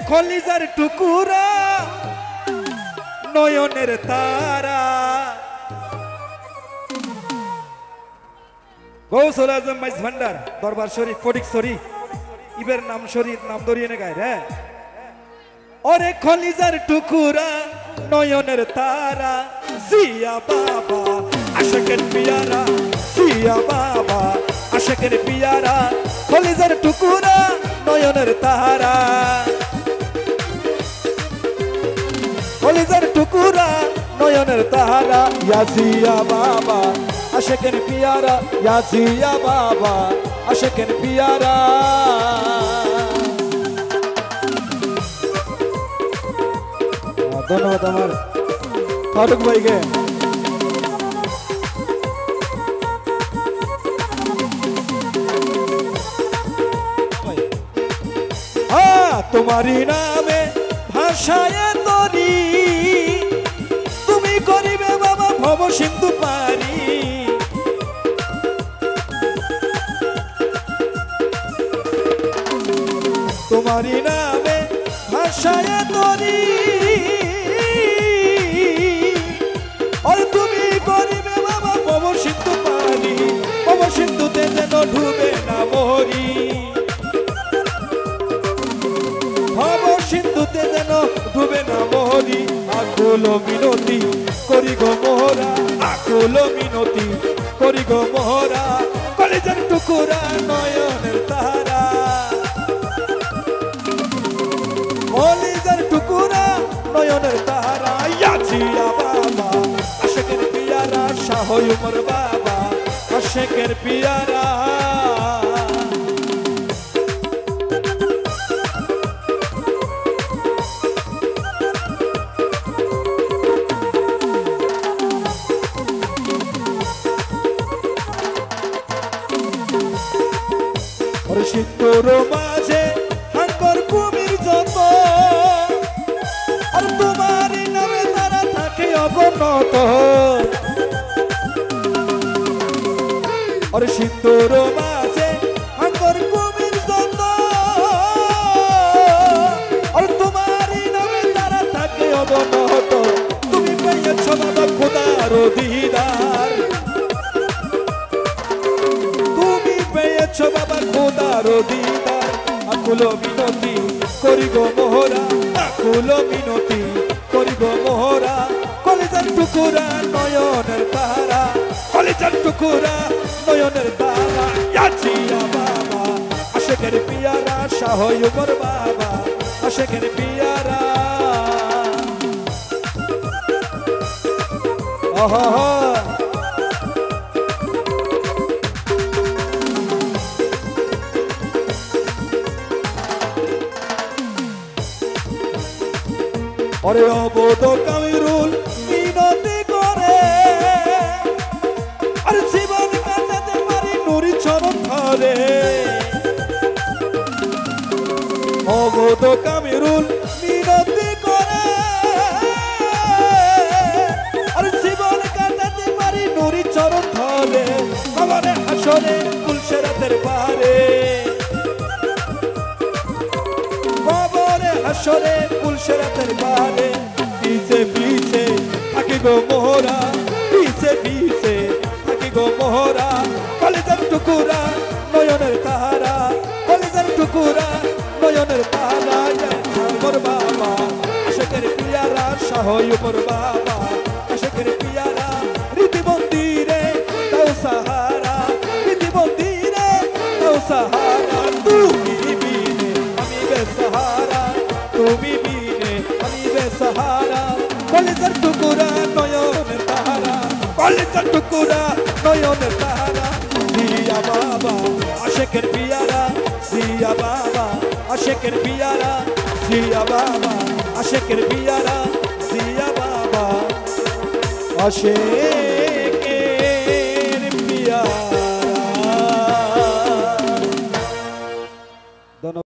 কলিজার টুকুরা নয়নের তারা গৌসুল আজম মাইজ ভান্ডার দরবার শরীফ ফটিক শরীফ ইবের নাম শরীফ নাম ধরিয়ে গায় রে ওরে কলিজার টুকুরা নয়নের তারা জিয়া বাবা আশিকের পিয়ারা জিয়া বাবা আশিকের পিয়ারা কলিজার টুকুরা নয়নের তারা কলিজার টুকুরা নয়নের তারা ইয়াজিয়া বাবা আশিকের পিয়ারা ইয়াজিয়া বাবা আশিকের পিয়ারা ধন্যবাদ আমার ফারুক ভাইকে তোমারই নামে ভাষায় তরি তুমি করিবে বাবা ভব সিন্ধু পারি তোমারই নামে ভাষায় তরি আর তুমি করিবে বাবা ভব সিন্ধু পারি ভব সিন্ধুতে যেন ডুবে না মরি ভব সিন্ধুতে যেন ডুবে না মরি আকুল মিনতি করি গো মোহরা আকুল মিনতি করি গো মোহরা কলিজার টুকুরা নয়নের তারা কলিজার টুকুরা নয়নের তারা ইয়াজিয়া বাবা আশিকের পিয়ারা শাহ উমর বাবা আশিকের পিয়ারা সিন্দুর মাঝে হাঙ্গর কুমির যত আর তোমার নামে তারা থাকে অগণত আর সিন্দুর মাঝে হাঙ্গর কুমির যত আর তোমার নামে তারা থাকে অগণত তুমি পেয়েছ বাবা খোদার দিদার তুমি পেয়েছ বাবা খোদার দিদার আকুল মিনতি করি গো মোহরা আকুল মিনতি করি গো মোহরা কলিজার টুকুরা নয়নের তারা কলিজার টুকুরা নয়নের তারা ইয়াজিয়া বাবা আশিকের পিয়ারা শাহ উমর বাবা আশিকের পিয়ারা আহা ওরে অবধ কামিরুল মিনতি করে আর জীবন কাটাতে পারি নুরি চরণ ধরে অবধ কামিরুল মিনতি করে আর জীবন কাটাতে পারি নুরি চরণ ধরে কবরে হাসরে কুলসেরাতের পারে কবরে হাসরে কুলসেরাতের পারে পিছে পিছে থাকি গো মোহরা পিছে পিছে থাকি গো মোহরা কলিজার টুকুরা নয়নের তারা কলিজার টুকুরা নয়নের তারা উমর বাবা আশিকের পিয়ারা শাহ উমর বাবা আশিকের পিয়ারা রীতি মন্দিরে দাও সাহারা রীতি মন্দিরে দাও সাহারা তুমি বিনে আমি বেসাহারা তুমি বিনে আমি বেসাহারা কলিজার টুকুরা নয়নের তারা কলিজার টুকুরা নয়নের তারা জিয়া বাবা আশিকের পিয়ারা জিয়া বাবা আশিকের পিয়ারা জিয়া বাবা আশিকের পিয়ারা জিয়া বাবা আশিক